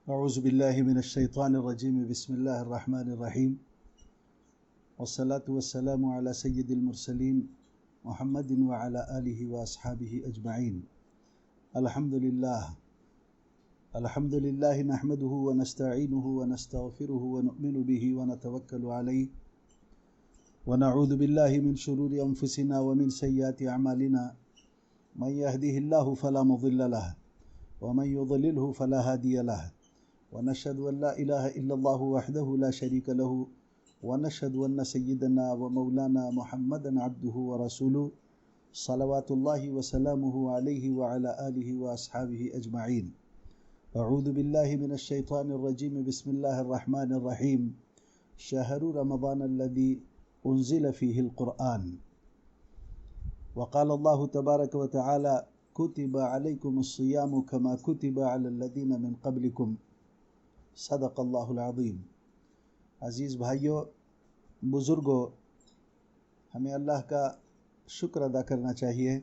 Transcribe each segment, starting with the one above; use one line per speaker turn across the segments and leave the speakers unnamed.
अऊज़ु बिल्लाहि मिनश्शैतानिर्रजीम बिस्मिल्लाहिर्रहमानिर्रहीम वस्सलातु वस्सलामु अला सय्यिदिल मुरसलीन मुहम्मदिन व अला आलिहि व अस्हाबिहि अजमईन। अल्हम्दुलिल्लाह नहमदुहु व नस्तईनुहु व नस्तगफिरुहु व नु'मिनु बिहि व नतवक्कलु अलैहि व नऊज़ु बिल्लाहि मिन शुरूरि अनफुसिना व मिन सय्यिआति अमालिना मन यहदिहिल्लाहु फला मुज़िल्ल लहु व मन युज़लिलहु फला हादिय लहु व नशहदु अन ला इलाहा इल्लल्लाहु वहदहु ला शरीक लहु व नशहदु अन्न सय्यिदना व मौलाना मुहम्मदन अब्दुहु व रसूलुहु सल्लल्लाहु व सल्लमुहु अलैहि व अला आलिहि व अस्हाबिहि अजमईन। अऊज़ु बिल्लाहि मिनश शैतानिर रजीम बिस्मिल्लाहिर रहमानिर रहीम। शहरु रमज़ानल्लज़ी उन्ज़िल फ़ीहिल क़ुरआन व क़ाल अल्लाहु तबारक व तआला कुतिब अलैकुमुस्सियामु कमा कुतिब अलल्लज़ीना मिन क़ब्लिकुम सदक़ल्लाहुल अज़ीम। अज़ीज़ भाइयों, बुज़ुर्गों, हमें अल्लाह का शुक्र अदा करना चाहिए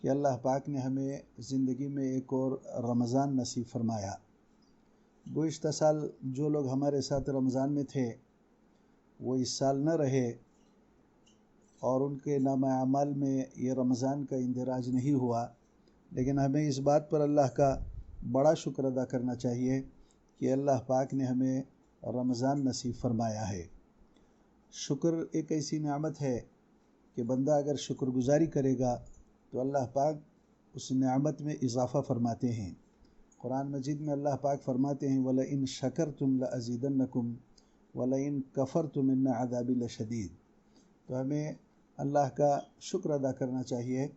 कि अल्लाह पाक ने हमें ज़िंदगी में एक और रमज़ान नसीब फरमाया। गुज़िश्ता साल जो लोग हमारे साथ रमज़ान में थे वो इस साल न रहे और उनके नामा अमाल में ये रमज़ान का इंदराज नहीं हुआ, लेकिन हमें इस बात पर अल्लाह का बड़ा शुक्र अदा करना चाहिए कि अल्लाह पाक ने हमें रमज़ान नसीब फरमाया है। शुक्र एक ऐसी नेमत है कि बंदा अगर शुक्रगुज़ारी करेगा तो अल्लाह पाक उस नेमत में इज़ाफ़ा फरमाते हैं। कुरान मजीद में अल्लाह पाक फरमाते हैं वलइन शकरतुम लअज़ीदन्नकुम वलइन कफ़रतुम इन्न अज़ाबी लशदीद। तो हमें अल्लाह का शुक्र अदा करना चाहिए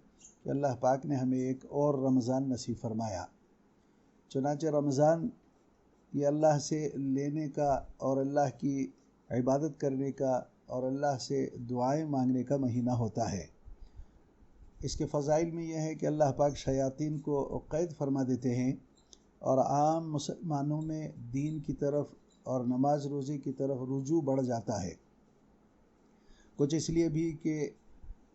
कि अल्लाह पाक ने हमें एक और रमज़ान नसीब फरमाया। चुनांचे रमज़ान ये अल्लाह से लेने का और अल्लाह की इबादत करने का और अल्लाह से दुआएं मांगने का महीना होता है। इसके फ़ज़ाइल में यह है कि अल्लाह पाक शयातीन को क़ैद फरमा देते हैं और आम मुसलमानों में दीन की तरफ और नमाज रोज़े की तरफ रुजू बढ़ जाता है। कुछ इसलिए भी कि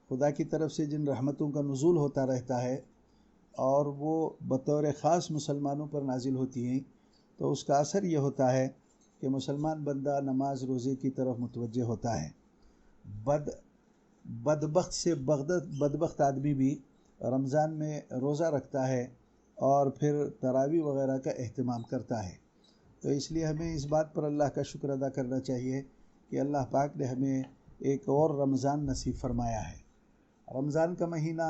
खुदा की तरफ से जिन रहमतों का नुज़ूल होता रहता है और वो बतौर ख़ास मुसलमानों पर नाजिल होती हैं, तो उसका असर ये होता है कि मुसलमान बंदा नमाज रोज़े की तरफ मुतवज्जे होता है। बदबख्त से बदबख्त आदमी भी रमज़ान में रोज़ा रखता है और फिर तरावी वग़ैरह का अहतमाम करता है। तो इसलिए हमें इस बात पर अल्लाह का शुक्र अदा करना चाहिए कि अल्लाह पाक ने हमें एक और रमज़ान नसीब फरमाया है। रमज़ान का महीना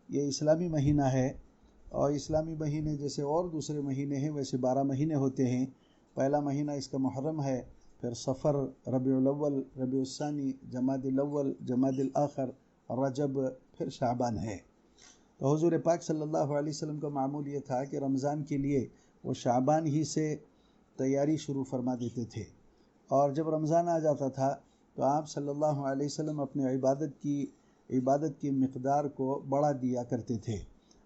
ये इस्लामी महीना है और इस्लामी महीने जैसे और दूसरे महीने हैं वैसे 12 महीने होते हैं। पहला महीना इसका मुहर्रम है, फिर सफ़र, रबीउल अव्वल, रबीउल सानी, जमादिल अव्वल, जमादिल आखिर, रजब, फिर शाबान है। तो हुज़ूर पाक सल्लल्लाहु अलैहि वसल्लम का मामूल ये था कि रमज़ान के लिए वो शाबान ही से तैयारी शुरू फरमा देते थे और जब रमज़ान आ जाता था तो आप सल्लल्लाहु अलैहि वसल्लम अपने इबादत की मिक़दार को बढ़ा दिया करते थे।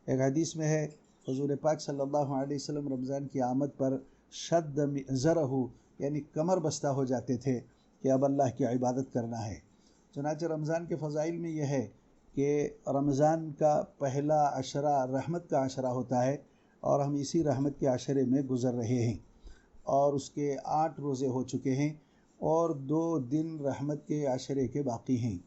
एक हदीस में है हुज़ूर पाक सल्लल्लाहु अलैहि वसल्लम रमज़ान की आमद पर शद्द मिज़रहु यानी कमर बस्ता हो जाते थे कि अब अल्लाह की इबादत करना है। चुनांचे रमज़ान के फ़ज़ाइल में यह है कि रमज़ान का पहला अशरा रहमत का अशरा होता है और हम इसी रहमत के अशरे में गुज़र रहे हैं और उसके 8 रोज़े हो चुके हैं और 2 दिन रहमत के अशरे के बाकी हैं।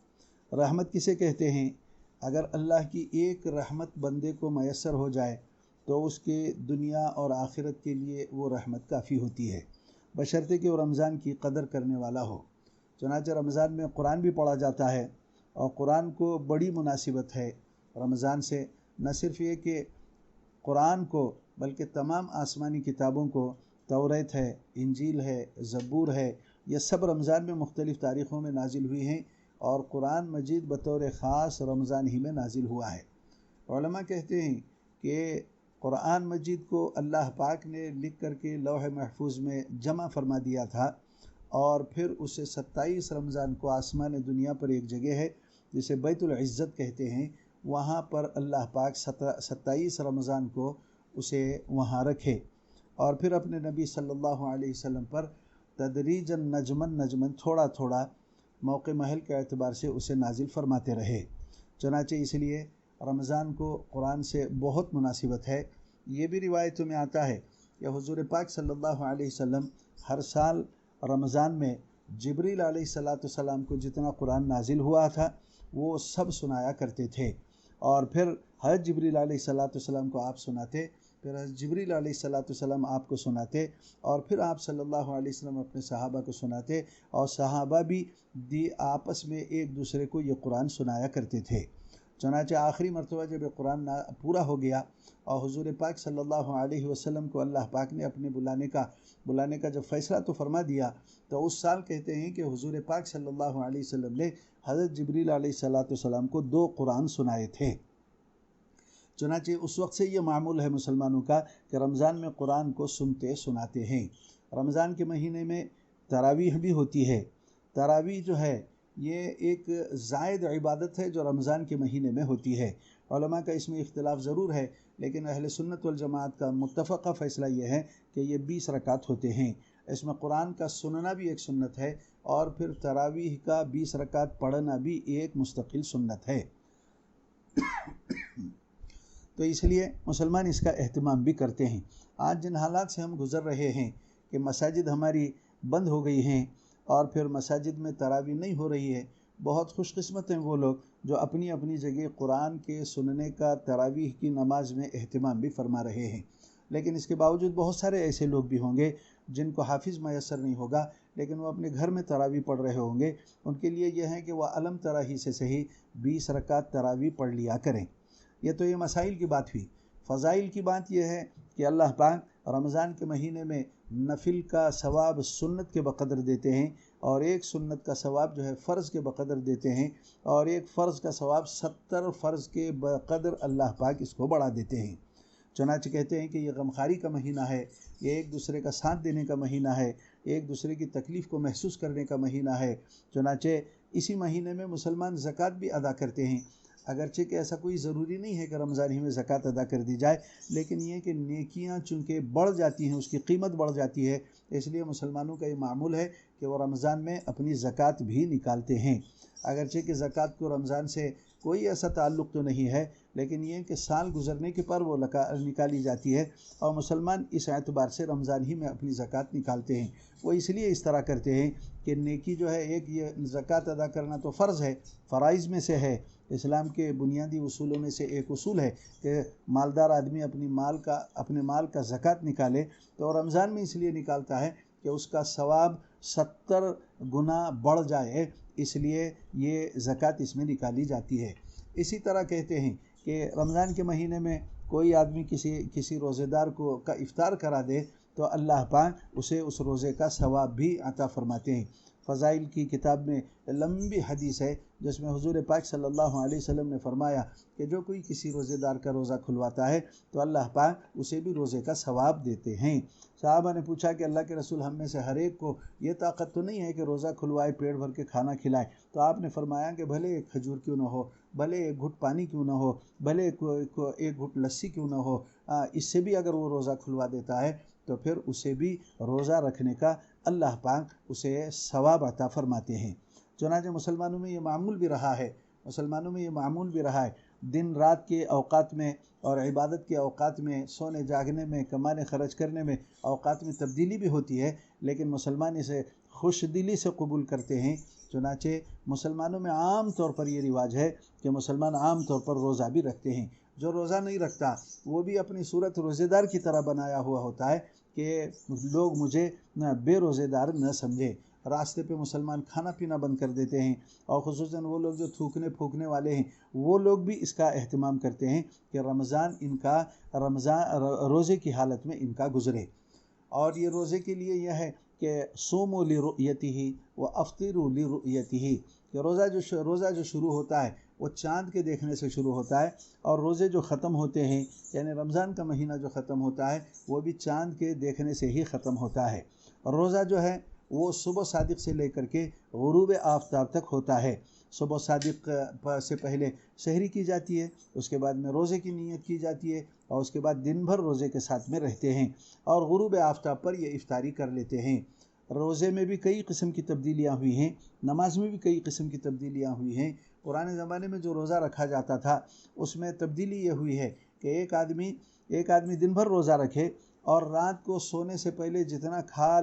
रहमत किसे कहते हैं? अगर अल्लाह की एक रहमत बंदे को मयस्सर हो जाए तो उसके दुनिया और आखिरत के लिए वो रहमत काफ़ी होती है, बशर्ते कि वो रमज़ान की कदर करने वाला हो। चुनांचे रमज़ान में कुरान भी पढ़ा जाता है और कुरान को बड़ी मुनासिबत है रमज़ान से। न सिर्फ़ ये कि कुरान को बल्कि तमाम आसमानी किताबों को, तौरात है, इंजील है, ज़बूर है, ये सब रमज़ान में मुख्तलिफ़ तारीख़ों में नाजिल हुई हैं और कुरान मजीद बतौर ख़ास रमज़ान ही में नाजिल हुआ है। उलमा कहते हैं कि कुरान मजीद को अल्लाह पाक ने लिख करके लौह महफूज में जमा फरमा दिया था और फिर उसे 27 रमज़ान को आसमान दुनिया पर एक जगह है जिसे बैतुल इज़्ज़त कहते हैं, वहाँ पर अल्लाह पाक 27 रमज़ान को उसे वहाँ रखे और फिर अपने नबी सल्लल्लाहु अलैहि वसल्लम पर तदरीजन नजमन थोड़ा थोड़ा मौके महल के एतबार से उसे नाजिल फरमाते रहे। चुनांचे इसलिए रमज़ान को कुरान से बहुत मुनासिबत है। ये भी रिवायतों में आता है कि हुज़ूर पाक सल्लल्लाहु अलैहि वसल्लम हर साल रमज़ान में जिब्रील अलैहिस्सलाम को जितना कुरान नाजिल हुआ था वो सब सुनाया करते थे। और फिर हज़रत जिब्रील अलैहिस्सलाम को आप सुनाते, फिर हज़रत जिब्रील अलैहिस्सलाम आपको सुनाते, और फिर आप सल्लल्लाहु अलैहि वसल्लम अपने सहाबा को सुनाते, और सहाबा भी आपस में एक दूसरे को ये कुरान सुनाया करते थे। चुनांचे आखिरी मरतबा जब ये कुरान पूरा हो गया और हुज़ूर पाक सल्लल्लाहु अलैहि वसल्लम को अल्लाह पाक ने अपने बुलाने का जब फ़ैसला तो फरमा दिया, तो उस साल कहते हैं कि हुज़ूर पाक सल्लल्लाहु अलैहि वसल्लम ने हज़रत जिब्रील अलैहिस्सलाम को 2 कुरान सुनाए थे। चुनांचे उस वक्त से ये मामूल है मुसलमानों का कि रमज़ान में कुरान को सुनते सुनाते हैं। रमज़ान के महीने में तरावीह भी होती है। तरावीह जो है ये एक ज़ायद इबादत है जो रमज़ान के महीने में होती है। उलमा का इसमें इख्तिलाफ ज़रूर है, लेकिन अहले सुन्नत वल जमात का मुत्तफ़क़ा फ़ैसला ये है कि ये 20 रकात होते हैं। इसमें कुरान का सुनना भी एक सुन्नत है और फिर तरावीह का 20 रकात पढ़ना भी एक मुस्तकिल सुन्नत है। तो इसलिए मुसलमान इसका एहतमाम भी करते हैं। आज जिन हालात से हम गुज़र रहे हैं कि मसाजिद हमारी बंद हो गई हैं और फिर मसाजिद में तरावी नहीं हो रही है, बहुत खुशकिस्मत हैं वो लोग जो अपनी अपनी जगह कुरान के सुनने का तरावीह की नमाज में एहतमाम भी फरमा रहे हैं। लेकिन इसके बावजूद बहुत सारे ऐसे लोग भी होंगे जिनको हाफिज़ मैसर नहीं होगा, लेकिन वो अपने घर में तरावी पढ़ रहे होंगे। उनके लिए यह है कि वह अलम तरा ही से सही 20 रकात तरावी पढ़ लिया करें। ये तो ये मसाइल की बात हुई। फ़ज़ाइल की बात यह है कि अल्लाह पाक रमज़ान के महीने में नफिल का सवाब सुन्नत के बक़दर देते हैं, और एक सुन्नत का सवाब जो है फ़र्ज़ के बक़दर देते हैं, और एक फ़र्ज़ का सवाब 70 फ़र्ज़ के बक़दर अल्लाह पाक इसको बढ़ा देते हैं। चुनांचे कहते हैं कि ये गमखारी का महीना है, ये एक दूसरे का साथ देने का महीना है, एक दूसरे की तकलीफ़ को महसूस करने का महीना है। चुनांचे इसी महीने में मुसलमान ज़कात भी अदा करते हैं। अगरचे कि ऐसा कोई ज़रूरी नहीं है कि रमज़ान ही में ज़कात अदा कर दी जाए, लेकिन ये कि नेकियां चूँकि बढ़ जाती हैं, उसकी कीमत बढ़ जाती है, इसलिए मुसलमानों का ये मामूल है कि वो रमज़ान में अपनी ज़कात भी निकालते हैं। अगरचे कि ज़कात को रमज़ान से कोई ऐसा ताल्लुक़ तो नहीं है, लेकिन ये कि साल गुज़रने के पर वो निकाली जाती है, और मुसलमान इस एतबार से रमज़ान ही में अपनी ज़कात निकालते हैं। वो इसलिए इस तरह करते हैं कि नेकी जो है, एक ये ज़कात अदा करना तो फ़र्ज़ है, फ़राइज़ में से है, इस्लाम के बुनियादी उसूलों में से एक उसूल है कि मालदार आदमी अपने माल का ज़कात निकाले, तो रमज़ान में इसलिए निकालता है कि उसका सवाब 70 गुना बढ़ जाए, इसलिए ये ज़कात इसमें निकाली जाती है। इसी तरह कहते हैं कि रमज़ान के महीने में कोई आदमी किसी रोज़ेदार को का इफ़्तार करा दे तो अल्लाह पाक उसे उस रोज़े का सवाब भी अता फरमाते हैं। फ़ज़ाइल की किताब में लंबी हदीस है जिसमें हुज़ूर पाक सल्लल्लाहु अलैहि वसल्लम ने फरमाया कि जो कोई किसी रोज़ेदार का रोज़ा खुलवाता है तो अल्लाह पाक उसे भी रोज़े का सवाब देते हैं। साहबा ने पूछा कि अल्लाह के रसूल, हम में से हर एक को ये ताकत तो नहीं है कि रोज़ा खुलवाए, पेट भर के खाना खिलाए? तो आपने फरमाया कि भले एक खजूर क्यों ना हो, भले एक घुट पानी क्यों ना हो, भले एक घुट लस्सी क्यों ना हो, इससे भी अगर वो रोज़ा खुलवा देता है तो फिर उसे भी रोज़ा रखने का अल्लाह पाक उसे सवाब अता फरमाते हैं। चुनांचे मुसलमानों में ये मामूल भी रहा है, दिन रात के औकात में और इबादत के औकात में, सोने जागने में, कमाने खर्च करने में औकात में तब्दीली भी होती है, लेकिन मुसलमान इसे खुश दिली से कबूल करते हैं। चुनांचे मुसलमानों में आम तौर पर ये रिवाज है कि मुसलमान आम तौर पर रोज़ा भी रखते हैं। जो रोज़ा नहीं रखता वो भी अपनी सूरत रोज़ेदार की तरह बनाया हुआ होता है कि लोग मुझे न बेरोज़ेदार न समझे। रास्ते पे मुसलमान खाना पीना बंद कर देते हैं, और ख़ुसूसन वो लोग जो थूकने फूकने वाले हैं वो लोग भी इसका एहतमाम करते हैं कि रमज़ान रोज़े की हालत में इनका गुज़रे। और ये रोज़े के लिए यह है कि सोमो लिरुयतिही व अफ्तिरू लिरुयतिही, कि रोज़ा जो शुरू होता है वो चाँद के देखने से शुरू होता है, और रोज़े जो ख़त्म होते हैं यानी रमज़ान का महीना जो ख़त्म होता है वो भी चाँद के देखने से ही ख़त्म होता है। रोज़ा जो है वो सुबह सादिक से लेकर के गुरूब आफ्ताब तक होता है। सुबह सादिक से पहले सहरी की जाती है, उसके बाद में रोज़े की नीयत की जाती है, और उसके बाद दिन भर रोज़े के साथ में रहते हैं, और गुरूब आफ्ताब पर ये इफ्तारी कर लेते हैं। रोज़े में भी कई किस्म की तब्दीलियाँ हुई हैं, नमाज में भी कई किस्म की तब्दीलियाँ हुई हैं। पुराने ज़माने में जो रोज़ा रखा जाता था उसमें तब्दीली ये हुई है कि एक आदमी दिन भर रोज़ा रखे और रात को सोने से पहले जितना खा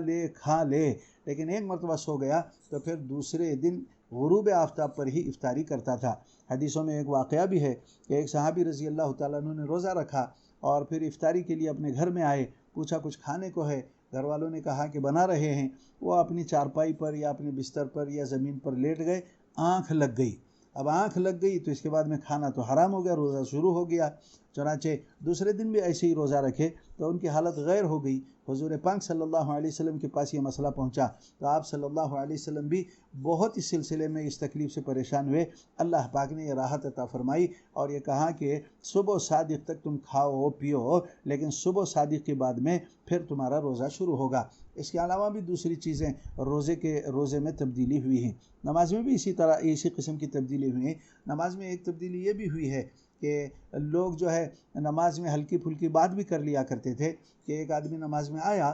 ले, लेकिन एक मरतबा सो गया तो फिर दूसरे दिन गुरूब आफ्ताब पर ही इफ्तारी करता था। हदीसों में एक वाक़या भी है कि एक सहाबी रज़ी अल्लाह तआला अन्हु ने रोज़ा रखा और फिर इफ्तारी के लिए अपने घर में आए, पूछा कुछ खाने को है, घर वालों ने कहा कि बना रहे हैं। वो अपनी चारपाई पर या अपने बिस्तर पर या ज़मीन पर लेट गए, आँख लग गई। अब आँख लग गई तो इसके बाद में खाना तो हराम हो गया, रोज़ा शुरू हो गया। चुनाचे दूसरे दिन भी ऐसे ही रोज़ा रखे तो उनकी हालत गैर हो गई। हुज़ूर पाक सल्लल्लाहु अलैहि वसल्लम के पास ये मसला पहुंचा तो आप सल्लल्लाहु अलैहि वसल्लम भी बहुत इस सिलसिले में इस तकलीफ़ से परेशान हुए। अल्लाह पाक ने ये राहत अता फरमाई और ये कहा कि सुबह सादिक तक तुम खाओ पियो, लेकिन सुबह सादिक के बाद में फिर तुम्हारा रोज़ा शुरू होगा। इसके अलावा भी दूसरी चीज़ें रोज़े में तब्दीली हुई हैं। नमाज में भी इसी तरह इसी किस्म की तब्दीली हुई है। नमाज में एक तब्दीली ये भी हुई है कि लोग जो है नमाज में हल्की फुल्की बात भी कर लिया करते थे कि एक आदमी नमाज में आया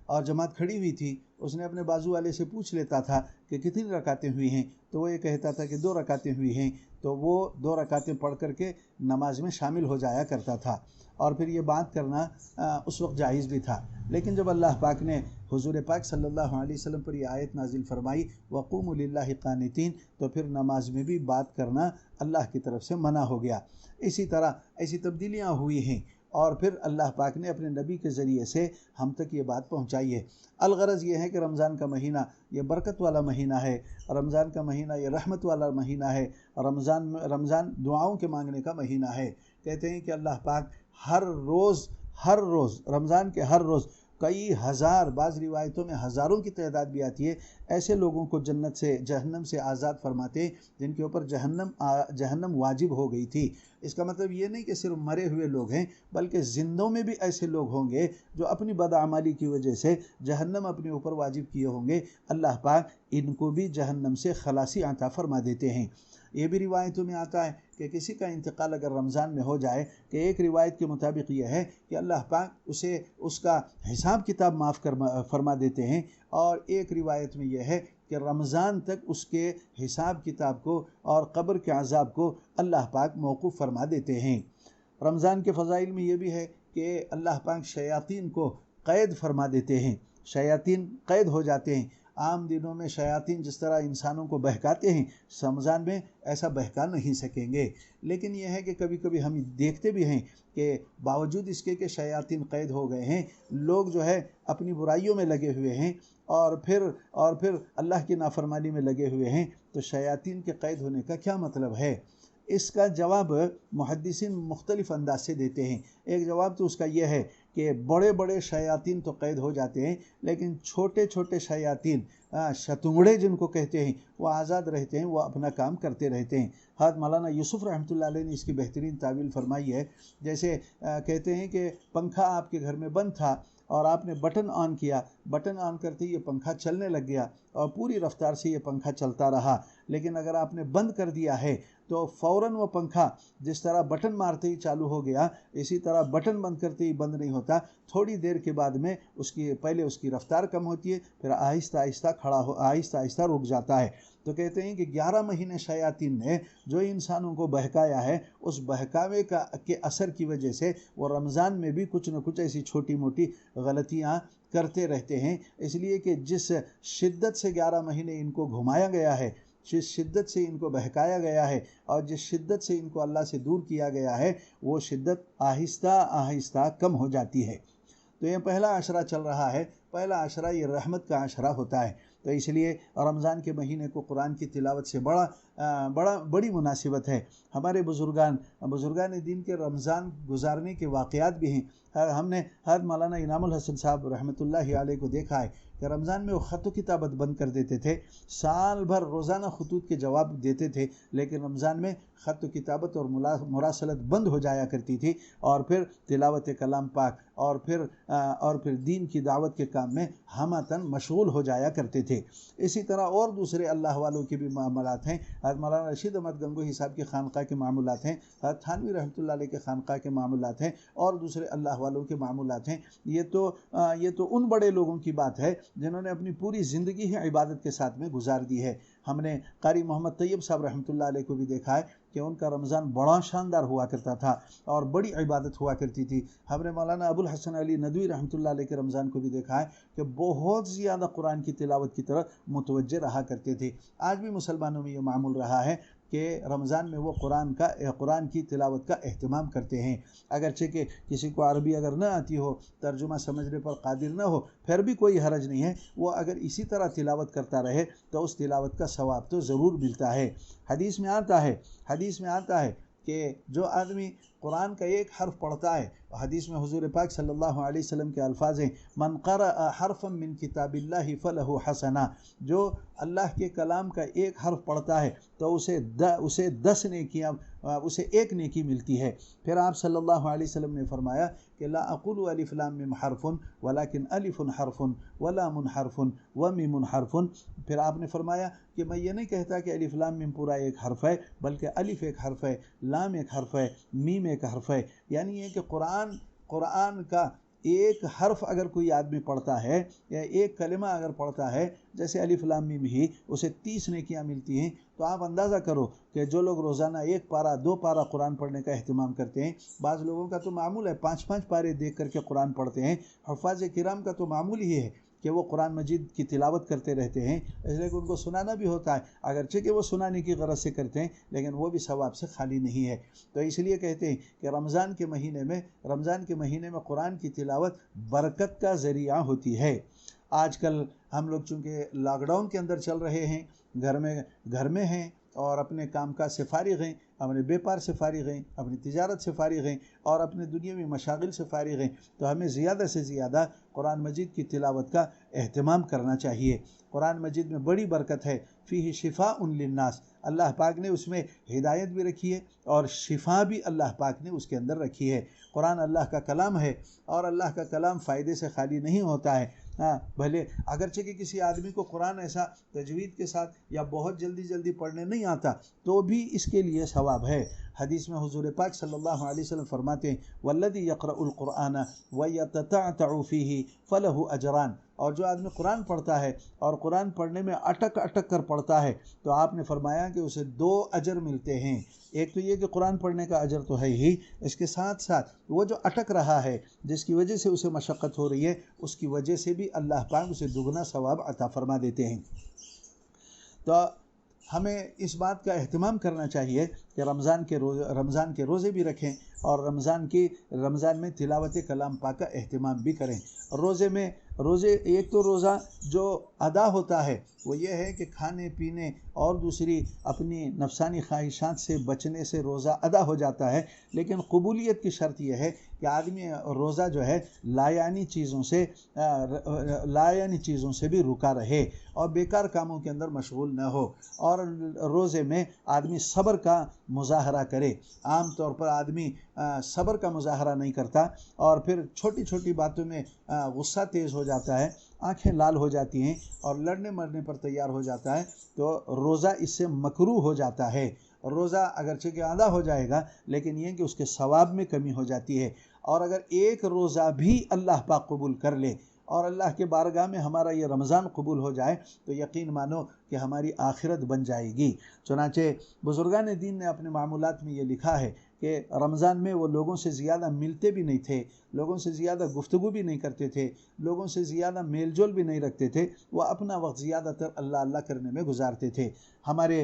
और जमात खड़ी हुई थी, उसने अपने बाजू वाले से पूछ लेता था कि कितनी रकातें हुई हैं, तो वो ये कहता था कि 2 रकातें हुई हैं, तो वो 2 रकातें पढ़ करके नमाज में शामिल हो जाया करता था और फिर ये बात करना उस वक्त जायज़ भी था। लेकिन जब अल्लाह पाक ने हुज़ूर पाक सल्लल्लाहु अलैहि वसल्लम पर ये आयत नाजिल फरमाई वक़ूमू लिल्लाहि क़ानितीन, तो फिर नमाज में भी बात करना अल्लाह की तरफ से मना हो गया। इसी तरह ऐसी तब्दीलियाँ हुई हैं और फिर अल्लाह पाक ने अपने नबी के ज़रिए से हम तक ये बात पहुँचाई है। अलगरज़ ये है कि रमज़ान का महीना ये बरकत वाला महीना है, रमज़ान का महीना ये रहमत वाला महीना है, रमज़ान दुआओं के मांगने का महीना है। कहते हैं कि अल्लाह पाक हर रोज़ रमज़ान के हर रोज़ कई हज़ार, बाज़ रिवायतों में हज़ारों की तादाद भी आती है, ऐसे लोगों को जन्नत से जहन्नम से आज़ाद फरमाते हैं जिनके ऊपर जहन्नम वाजिब हो गई थी। इसका मतलब ये नहीं कि सिर्फ मरे हुए लोग हैं, बल्कि ज़िंदों में भी ऐसे लोग होंगे जो अपनी बदअमाली की वजह से जहन्नम अपने ऊपर वाजिब किए होंगे। अल्लाह पाक इनको भी जहन्नम से खलासी अता फरमा देते हैं। ये भी रिवायतों में आता है कि किसी का इंतकाल अगर रमज़ान में हो जाए कि एक रिवायत के मुताबिक यह है कि अल्लाह पाक उसे उसका हिसाब किताब माफ़ फरमा देते हैं और एक रिवायत में यह है कि रमज़ान तक उसके हिसाब किताब को और क़ब्र के अज़ाब को अल्लाह पाक मौक़ूफ़ फरमा देते हैं। रमज़ान के फ़ज़ाइल में यह भी है कि अल्लाह पाक शयातीन को क़ैद फरमा देते हैं, शयातीन क़ैद हो जाते हैं। आम दिनों में शयातीन जिस तरह इंसानों को बहकाते हैं, रमज़ान में ऐसा बहका नहीं सकेंगे। लेकिन यह है कि कभी कभी हम देखते भी हैं कि बावजूद इसके कि शयातीन क़ैद हो गए हैं, लोग जो है अपनी बुराइयों में लगे हुए हैं और फिर अल्लाह की नाफरमानी में लगे हुए हैं। तो शयातीन के क़ैद होने का क्या मतलब है? इसका जवाब मुहद्दिसीन मुख्तलिफ़ अंदाज से देते हैं। एक जवाब तो उसका यह है कि बड़े बड़े शयातीन तो कैद हो जाते हैं, लेकिन छोटे छोटे शयातीन शतुंगड़े जिनको कहते हैं वो आज़ाद रहते हैं, वो अपना काम करते रहते हैं। हज़रत मौलाना यूसुफ़ रहमतुल्लाह अलैह ने इसकी बेहतरीन तावील फरमाई है। जैसे कहते हैं कि पंखा आपके घर में बंद था और आपने बटन ऑन किया, बटन ऑन करते ही ये पंखा चलने लग गया और पूरी रफ्तार से ये पंखा चलता रहा। लेकिन अगर आपने बंद कर दिया है तो फ़ौरन वो पंखा जिस तरह बटन मारते ही चालू हो गया, इसी तरह बटन बंद करते ही बंद नहीं होता। थोड़ी देर के बाद में पहले उसकी रफ्तार कम होती है, फिर आहिस्ता आहिस्ता रुक जाता है। तो कहते हैं कि 11 महीने शयातीन ने जो इंसानों को बहकाया है, उस बहकावे के असर की वजह से वो रमज़ान में भी कुछ न कुछ ऐसी छोटी मोटी गलतियाँ करते रहते हैं। इसलिए कि जिस शिद्दत से 11 महीने इनको घुमाया गया है, जिस शिद्दत से इनको बहकाया गया है और जिस शिद्दत से इनको अल्लाह से दूर किया गया है, वो शिद्दत आहिस्ता आहिस्ता कम हो जाती है। तो ये पहला आशरा चल रहा है। पहला आशरा ये रहमत का आशरा होता है। तो इसलिए रमज़ान के महीने को कुरान की तिलावत से बड़ी मुनासिबत है। हमारे बुज़ुर्गान दीन के रमज़ान गुजारने के वाक़यात भी हैं। हमने हज़रत मौलाना इनामुल हसन साहब रहमतुल्लाहि अलैह को देखा है कि रमज़ान में वो ख़त व किताबत बंद कर देते थे, साल भर रोज़ाना ख़ुतूत के जवाब देते थे, लेकिन रमज़ान में ख़त व किताबत और मुरासलत बंद हो जाया करती थी और फिर तिलावत कलाम पाक और फिर दीन की दावत के काम में हमतन मशगूल हो जाया करते थे। इसी तरह और दूसरे अल्लाह वालों के भी मामलात हैं। हज़रत मौलाना रशीद अहमद गंगोही साहब के खानक़ाह के मामलात हैं, हज़रत थानवी रहमतुल्लाह अलैह के खानक़ाह के मामलात हैं और दूसरे अल्लाह वालों के मामलात हैं। ये तो उन बड़े लोगों की बात है जिन्होंने अपनी पूरी ज़िंदगी ही इबादत के साथ में गुजार दी है। हमने कारी मोहम्मद तैयब साहब रहमतुल्लाह अलैह को भी देखा है कि उनका रमज़ान बड़ा शानदार हुआ करता था और बड़ी इबादत हुआ करती थी। हमने मौलाना अबुल हसन अली नदवी रहमतुल्लाह अलैह के रमज़ान को भी देखा है कि बहुत ज़्यादा कुरान की तिलावत की तरफ मुतवज्जे रहा करते थे। आज भी मुसलमानों में ये मामूल रहा है कि रमज़ान में वो कुरान की तिलावत का एहतमाम करते हैं। अगरचे कि किसी को अरबी अगर न आती हो, तर्जुमा समझने पर कादिर न हो, फिर भी कोई हरज नहीं है। वो अगर इसी तरह तिलावत करता रहे तो उस तिलावत का सवाब तो ज़रूर मिलता है। हदीस में आता है कि जो आदमी कुरान का एक हर्फ पढ़ता है, हदीस में हुजूर पाक सल्लल्लाहु अलैहि वसल्लम के अल्फाज हैं, मन क़रअ हर्फम मिन किताबिल्लाहि फलहु हसना, जो अल्लाह के कलाम का एक हर्फ पढ़ता है तो उसे 10 नेकियां, उसे एक नेकी मिलती है। फिर आप सल्लल्लाहु अलैहि वसल्लम ने फरमाया कि ला अक़ुलु अलिफ लाम मिम हर्फुन वलाकिन अलिफुन हर्फुन व लामुन हर्फुन व मीमुन हर्फुन। फिर आपने फरमाया कि मैं ये नहीं कहता कि अलिफ लाम मिम पूरा एक हर्फ है, बल्कि अलिफ एक हर्फ है, लाम एक हर्फ है, मीम एक हर्फ है। यानी ये कि कुरान का एक हर्फ अगर कोई आदमी पढ़ता है या एक कलिमा अगर पढ़ता है, जैसे अलिफ लाम मीम ही, उसे 30 नेकियां मिलती हैं। तो आप अंदाज़ा करो कि जो लोग रोज़ाना 1 पारा 2 पारा कुरान पढ़ने का अहतमाम करते हैं, बाज़ लोगों का तो मामूल है 5-5 पारे देख करके कुरान पढ़ते हैं। हफ़ाज़ किराम का तो मामूल ही है कि वो कुरान मजीद की तिलावत करते रहते हैं, इसलिए कि उनको सुनाना भी होता है। अगरचे कि वो सुनाने की गरज से करते हैं, लेकिन वो भी सवाब से खाली नहीं है। तो इसलिए कहते हैं कि रमज़ान के महीने में कुरान की तिलावत बरकत का ज़रिया होती है। आजकल हम लोग चूँकि लॉकडाउन के अंदर चल रहे हैं, घर में हैं और अपने कामकाज से फ़ारिग़ हैं, अपने व्यापार से फ़ारिग़ हैं, अपनी तिजारत से फ़ारिग़ हैं और अपने दुनियावी मशागिल से फ़ारिग़ हैं, तो हमें ज़्यादा से ज़्यादा कुरान मजीद की तिलावत का एहतमाम करना चाहिए। कुरान मजीद में बड़ी बरकत है, फ़ीही शिफ़ाउन लिन्नास, अल्लाह पाक ने उसमें हिदायत भी रखी है और शिफा भी अल्लाह पाक ने उसके अंदर रखी है। कुरान अल्लाह का कलाम है और अल्लाह का कलाम फ़ायदे से खाली नहीं होता है। भले अगरचे कि किसी आदमी को कुरान ऐसा तजवीद के साथ या बहुत जल्दी पढ़ने नहीं आता, तो भी इसके लिए सवाब है। हदीस में हुजूर पाक सल्लल्लाहु अलैहि वसल्लम फरमाते हैं, वल्लज़ी यक़रउल कुरआन व यततअतउ फ़ीही फ़लहु अजरान, और जो आदमी कुरान पढ़ता है और कुरान पढ़ने में अटक कर पढ़ता है, तो आपने फरमाया कि उसे 2 अजर मिलते हैं। एक तो ये कि कुरान पढ़ने का अजर तो है ही, इसके साथ साथ वो जो अटक रहा है, जिसकी वजह से उसे मशक्क़त हो रही है, उसकी वजह से भी अल्लाह पाक उसे दुगना सवाब अता फरमा देते हैं। तो हमें इस बात का एहतमाम करना चाहिए कि रमज़ान के रोज़े भी रखें और रमज़ान में तिलावत कलाम पाक का एहतमाम भी करें। रोज़े एक तो रोज़ा जो अदा होता है वो ये है कि खाने पीने और दूसरी अपनी नफसानी ख्वाहिशात से बचने से रोज़ा अदा हो जाता है, लेकिन कबूलियत की शर्त यह है कि आदमी रोज़ा जो है लायानी चीज़ों से भी रुका रहे और बेकार कामों के अंदर मशगूल न हो, और रोज़े में आदमी सब्र का मुज़ाहरा करे। आम तौर पर आदमी सब्र का मुज़ाहरा नहीं करता और फिर छोटी छोटी बातों में गुस्सा तेज़ हो जाता है, आंखें लाल हो जाती हैं और लड़ने मरने पर तैयार हो जाता है, तो रोज़ा इससे मकरूह हो जाता है। रोज़ा अगरचे कि आधा हो जाएगा, लेकिन यह कि उसके सवाब में कमी हो जाती है। और अगर एक रोज़ा भी अल्लाह पाक कबूल कर ले और अल्लाह के बारगाह में हमारा ये रमज़ान कबूल हो जाए, तो यकीन मानो कि हमारी आखिरत बन जाएगी। चुनांचे बुज़ुर्गान दीन ने अपने मामूलात में ये लिखा है कि रमज़ान में वो लोगों से ज़्यादा मिलते भी नहीं थे, लोगों से ज़्यादा गुफ्तगू भी नहीं करते थे, लोगों से ज़्यादा मेल जोल भी नहीं रखते थे। वो अपना वक्त ज़्यादातर अल्लाह अल्लाह करने में गुजारते थे। हमारे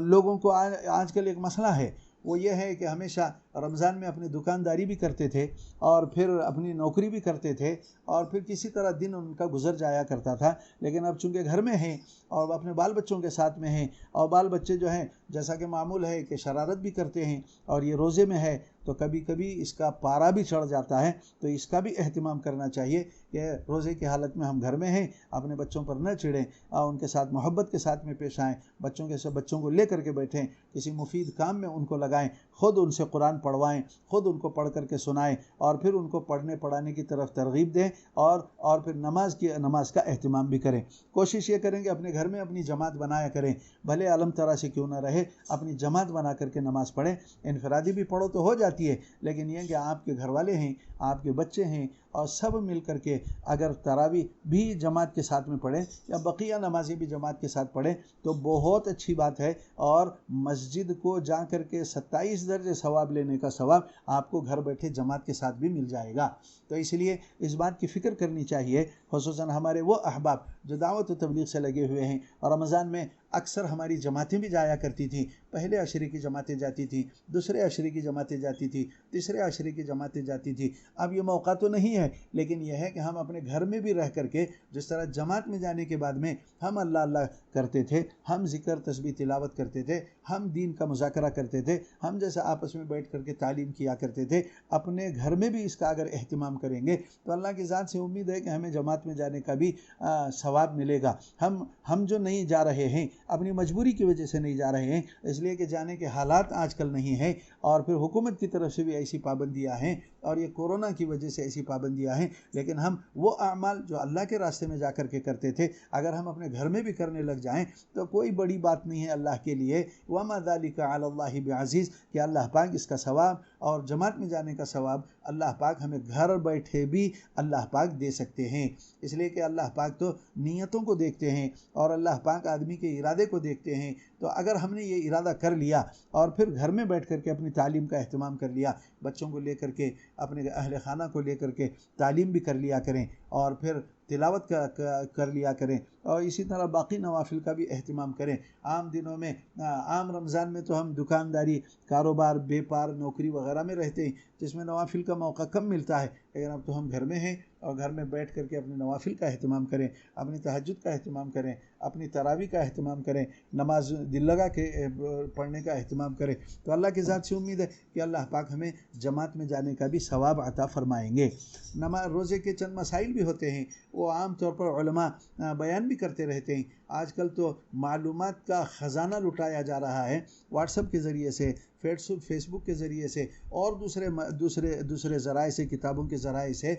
लोगों को आजकल एक मसला है, वो ये है कि हमेशा रमज़ान में अपनी दुकानदारी भी करते थे और फिर अपनी नौकरी भी करते थे और फिर किसी तरह दिन उनका गुजर जाया करता था। लेकिन अब चूँकि घर में हैं और अपने बाल बच्चों के साथ में हैं और बाल बच्चे जो हैं जैसा कि मामूल है कि शरारत भी करते हैं और ये रोज़े में है, तो कभी कभी इसका पारा भी चढ़ जाता है। तो इसका भी एहतिमाम करना चाहिए कि रोज़े की हालत में हम घर में हैं, अपने बच्चों पर न चिढ़ें और उनके साथ मोहब्बत के साथ में पेश आएँ, बच्चों को ले करके बैठें, किसी मुफीद काम में उनको लगाएं, ख़ुद उनसे कुरान पढ़वाएं, ख़ुद उनको पढ़ करके सुनाएं और फिर उनको पढ़ने पढ़ाने की तरफ तरगीब दें और फिर नमाज का एहतिमाम भी करें। कोशिश ये करें कि अपने घर में अपनी जमात बनाया करें, भले आलम तरह से क्यों ना रहे, अपनी जमात बना करके नमाज़ पढ़ें। इनफरादी भी पढ़ो तो हो जाती है, लेकिन यह कि आपके घर वाले हैं, आपके बच्चे हैं और सब मिल करके अगर तरावी भी जमात के साथ में पढ़ें या बकिया नमाज़ें भी जमात के साथ पढ़ें तो बहुत अच्छी बात है। और मस्जिद को जा कर के 27 दर्जे सवाब लेने का सवाब आपको घर बैठे जमात के साथ भी मिल जाएगा। तो इसलिए इस बात की फ़िक्र करनी चाहिए, ख़ुसूसन हमारे वो अहबाब जो दावत व तबलीग से लगे हुए हैं। और रमज़ान में अक्सर हमारी जमातें भी जाया करती थी। पहले अशरे की जमातें जाती थी, दूसरे अशरे की जमातें जाती थी, तीसरे अशरे की जमातें जाती थी। अब ये मौका तो नहीं है, लेकिन यह है कि हम अपने घर में भी रह करके जिस तरह जमात में जाने के बाद में हम अल्लाह अल्लाह करते थे, हम ज़िक्र तस्बीह तिलावत करते थे, हम दीन का मुज़ाकरा करते थे, हम जैसा आपस में बैठ करके तालीम किया करते थे, अपने घर में भी इसका अगर एहतिमाम करेंगे तो अल्लाह की ज़ात से उम्मीद है कि हमें जमात में जाने का भी सवाब मिलेगा। हम जो नहीं जा रहे हैं अपनी मजबूरी की वजह से नहीं जा रहे हैं, इसलिए कि जाने के हालात आजकल नहीं हैं और फिर हुकूमत की तरफ से भी ऐसी पाबंदियां हैं और ये कोरोना की वजह से ऐसी पाबंदियां हैं। लेकिन हम वो अमाल जो अल्लाह के रास्ते में जा कर के करते थे अगर हम अपने घर में भी करने लग जाएं तो कोई बड़ी बात नहीं है अल्लाह के लिए। वमा ज़ालिका अलल्लाहि बिअज़ीज़, कि अल्लाह पाक इसका सवाब और जमात में जाने का सवाब अल्लाह पाक हमें घर बैठे भी अल्लाह पाक दे सकते हैं। इसलिए कि अल्लाह पाक तो नीयतों को देखते हैं और अल्लाह पाक आदमी के इरादे को देखते हैं। तो अगर हमने ये इरादा कर लिया और फिर घर में बैठ कर के अपनी तालीम का अहतमाम कर लिया, बच्चों को लेकर के अपने अहले खाना को लेकर के तालीम भी कर लिया करें और फिर तिलावत कर लिया करें और इसी तरह बाकी नवाफिल का भी अहतमाम करें। आम दिनों में आम रमज़ान में तो हम दुकानदारी, कारोबार, व्यापार, नौकरी वगैरह में रहते हैं जिसमें नवाफिल का मौका कम मिलता है। लेकिन अब तो हम घर में हैं और घर में बैठ करके अपने नवाफिल का अहतमाम करें, अपनी तहज्जुद का अहतमाम करें, अपनी तरावी का अहतमाम करें, नमाज दिल लगा के पढ़ने का अहतमाम करें। तो अल्लाह की ज़ात से उम्मीद है कि अल्लाह पाक हमें जमात में जाने का भी सवाब अता फ़रमाएँगे। रोज़े के चंद मसाइल भी होते हैं, वो आम तौर पर उलमा बयान भी करते रहते हैं। आजकल तो मालूमात का ख़जाना लुटाया जा रहा है व्हाट्सएप के ज़रिए से, फेसबुक के ज़रिए से और दूसरे ज़राए से, किताबों के ज़राए से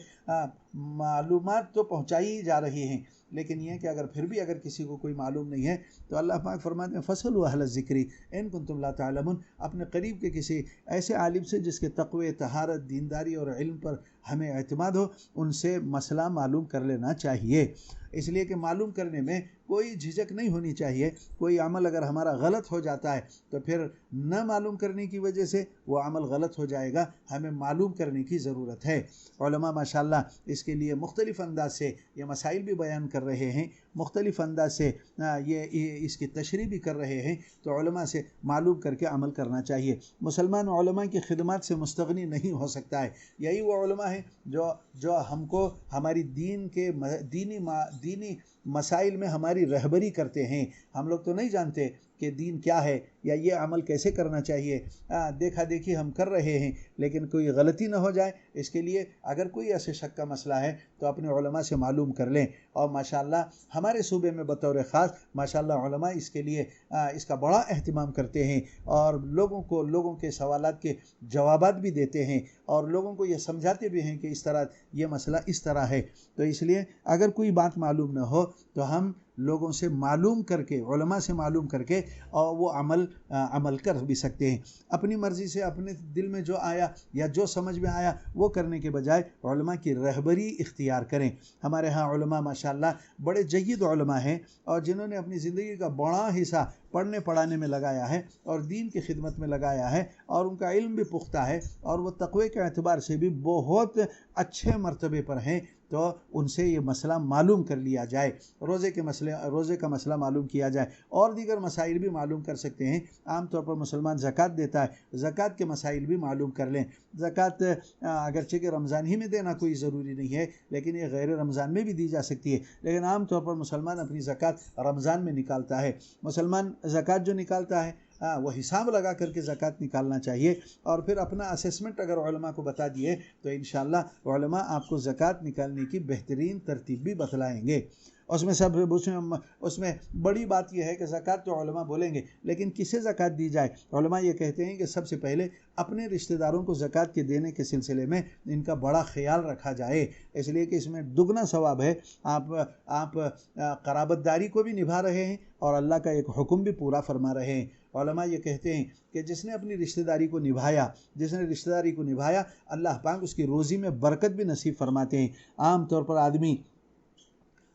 मालूमात तो पहुँचाई ही जा रही हैं। लेकिन यह कि अगर फिर भी अगर किसी को कोई मालूम नहीं है तो अल्लाह पाक फरमाते हैं फसलु अहल ज़िक्री इन कुंतुम ला तालमून, अपने करीब के किसी ऐसे आलिम से जिसके तक़वे, तहारत, दीनदारी और इल्म पर हमें एतमाद हो, उनसे मसला मालूम कर लेना चाहिए। इसलिए कि मालूम करने में कोई झिझक नहीं होनी चाहिए। कोई अमल अगर हमारा गलत हो जाता है तो फिर न मालूम करने की वजह से वो अमल गलत हो जाएगा, हमें मालूम करने की ज़रूरत है। उलमा माशाअल्लाह इसके लिए मुख्तलिफ़ अंदाज से ये मसाइल भी बयान कर रहे हैं, मुख्तलिफ़ अंदाज से ये इसकी तशरीह भी कर रहे हैं। तो उलमा से मालूम करके अमल करना चाहिए। मुसलमान उलमा की खिदमत से मुस्तगनी नहीं हो सकता है। यही वो उलमा है जो हमको हमारी दीनी मसाइल में हमारी रहबरी करते हैं। हम लोग तो नहीं जानते कि दीन क्या है या ये अमल कैसे करना चाहिए, देखा देखी हम कर रहे हैं, लेकिन कोई गलती ना हो जाए इसके लिए अगर कोई ऐसे शक का मसला है तो अपने उलमा से मालूम कर लें। और माशाअल्लाह हमारे सूबे में बतौर ख़ास माशाअल्लाह उलमा इसके लिए इसका बड़ा अहतमाम करते हैं और लोगों के सवालात के जवाबात भी देते हैं और लोगों को ये समझाते भी हैं कि इस तरह ये मसला इस तरह है। तो इसलिए अगर कोई बात मालूम न हो तो हम लोगों से मालूम करके, उलमा से मालूम करके और वो अमल कर भी सकते हैं। अपनी मर्ज़ी से अपने दिल में जो आया या जो समझ में आया वो करने के बजाय उलमा की रहबरी इख्तियार करें। हमारे यहाँ उलमा माशाअल्लाह बड़े जय्यद उलमा हैं और जिन्होंने अपनी ज़िंदगी का बड़ा हिस्सा पढ़ने पढ़ाने में लगाया है और दीन की खिदमत में लगाया है और उनका इल्म भी पुख्ता है और वो तक़वे के एतबार से भी बहुत अच्छे मर्तबे पर हैं। तो उनसे ये मसला मालूम कर लिया जाए, रोज़े का मसला मालूम किया जाए और दीगर मसाइल भी मालूम कर सकते हैं। आम तौर पर मुसलमान ज़कात देता है, ज़कात के मसाइल भी मालूम कर लें। ज़कात अगरचे कि रमज़ान ही में देना कोई ज़रूरी नहीं है, लेकिन ये गैर रमज़ान में भी दी जा सकती है। लेकिन आम तौर पर मुसलमान अपनी ज़कात रमज़ान में निकालता है। मुसलमान ज़कात जो निकालता है वो हिसाब लगा करके ज़कात निकालना चाहिए और फिर अपना असेसमेंट अगर उलमा को बता दिए तो इंशाअल्लाह उलमा आपको ज़कात निकालने की बेहतरीन तरतीब भी बतलाएंगे। उसमें बड़ी बात यह है कि ज़कात तो उलमा बोलेंगे, लेकिन किसे ज़कात दी जाए। उलमा ये कहते हैं कि सबसे पहले अपने रिश्तेदारों को ज़कात के देने के सिलसिले में इनका बड़ा ख्याल रखा जाए, इसलिए कि इसमें दुगना सवाब है। आप क़राबतदारी को भी निभा रहे हैं और अल्लाह का एक हुक्म भी पूरा फरमा रहे हैं। उलमा ये कहते हैं कि जिसने अपनी रिश्तेदारी को निभाया, अल्लाह पाक उसकी रोज़ी में बरकत भी नसीब फरमाते हैं। आम तौर पर आदमी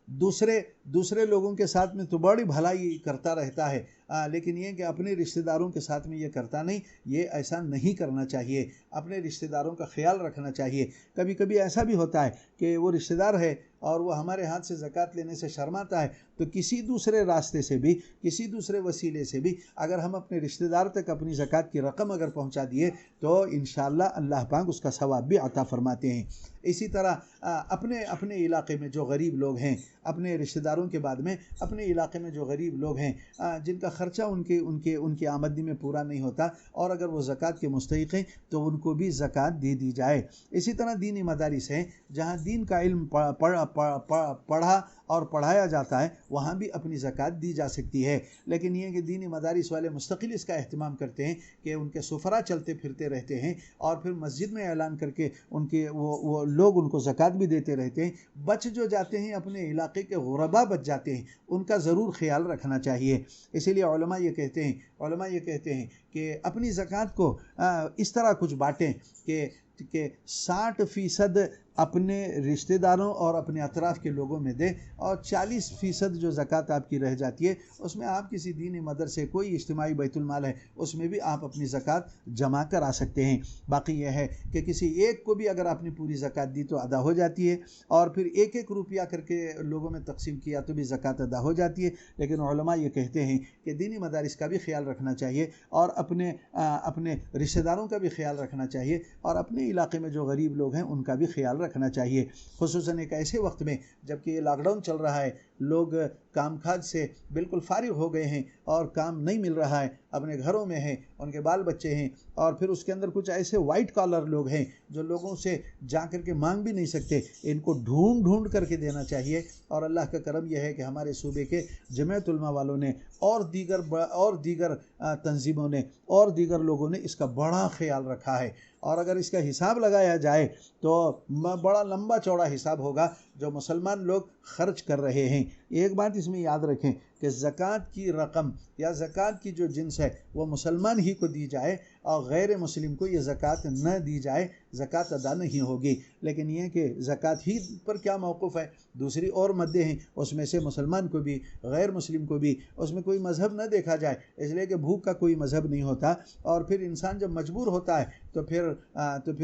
दूसरे लोगों के साथ में तो बड़ी भलाई करता रहता है, लेकिन ये कि अपने रिश्तेदारों के साथ में ये करता नहीं। ये ऐसा नहीं करना चाहिए, अपने रिश्तेदारों का ख्याल रखना चाहिए। कभी कभी ऐसा भी होता है कि वो रिश्तेदार है और वो हमारे हाथ से ज़कात लेने से शर्माता है, तो किसी दूसरे रास्ते से भी, किसी दूसरे वसीले से भी अगर हम अपने रिश्तेदार तक अपनी ज़कात की रकम अगर पहुंचा दिए तो इंशाअल्लाह अल्लाह पाक उसका सवाब भी अता फरमाते हैं। इसी तरह अपने अपने इलाके में जो गरीब लोग हैं, अपने रिश्तेदारों के बाद में अपने इलाके में जो गरीब लोग हैं जिनका ख़र्चा उनकी आमदनी में पूरा नहीं होता और अगर वो ज़कात के मुस्तहिक़ हैं तो उनको भी ज़कात दे दी जाए। इसी तरह दीनी मदारिस हैं जहाँ दीन का इल्म पढ़ा और पढ़ाया जाता है, वहाँ भी अपनी ज़कात दी जा सकती है। लेकिन ये कि दीनी मदारिस वाले मुस्तकिल इसका अहतमाम करते हैं कि उनके सुफरा चलते फिरते रहते हैं और फिर मस्जिद में ऐलान करके उनके वो लोग उनको ज़कात भी देते रहते हैं। बच जो जाते हैं अपने इलाके के गुरबा बच जाते हैं, उनका ज़रूर ख्याल रखना चाहिए। इसीलिए उलमा ये कहते हैं कि अपनी ज़कात को इस तरह कुछ बाँटें कि 60% अपने रिश्तेदारों और अपने अतराफ़ के लोगों में दे और 40% जो ज़कात आपकी रह जाती है उसमें आप किसी दीनी मदरसे कोई इज्तिमाई बैतुल माल है उसमें भी आप अपनी ज़कात जमा करा सकते हैं। बाकी यह है कि किसी एक को भी अगर आपने पूरी ज़कात दी तो अदा हो जाती है और फिर एक एक रुपया करके लोगों में तकसीम किया तो भी ज़कात अदा हो जाती है। लेकिन उलमा ये कहते हैं कि दीनी मदारिस का भी ख्याल रखना चाहिए और अपने रिश्तेदारों का भी ख्याल रखना चाहिए और अपने इलाके में जो गरीब लोग हैं उनका भी ख्याल रखना चाहिए। खुसूसन एक ऐसे वक्त में जबकि ये लॉकडाउन चल रहा है, लोग कामकाज से बिल्कुल फारिग हो गए हैं और काम नहीं मिल रहा है, अपने घरों में हैं, उनके बाल बच्चे हैं और फिर उसके अंदर कुछ ऐसे वाइट कॉलर लोग हैं जो लोगों से जा कर के मांग भी नहीं सकते। इनको ढूंढ करके देना चाहिए और अल्लाह का करम यह है कि हमारे सूबे के जमीयत उलमा वालों ने और दीगर तंजीमों ने और दीगर लोगों ने इसका बड़ा ख्याल रखा है और अगर इसका हिसाब लगाया जाए तो बड़ा लंबा चौड़ा हिसाब होगा जो मुसलमान लोग खर्च कर रहे हैं। एक बात इसमें याद रखें कि ज़कात की रकम या ज़कात की जो जिन्स है वो मुसलमान ही को दी जाए और गैर मुस्लिम को ये ज़कात न दी जाए, ज़कात अदा नहीं होगी। लेकिन यह कि ज़कात ही पर क्या मौक़िफ़ है, दूसरी और मद्दे हैं, उसमें से मुसलमान को भी गैर मुस्लिम को भी उसमें कोई मज़हब न देखा जाए, इसलिए कि भूख का कोई मज़हब नहीं होता और फिर इंसान जब मजबूर होता है तो फिर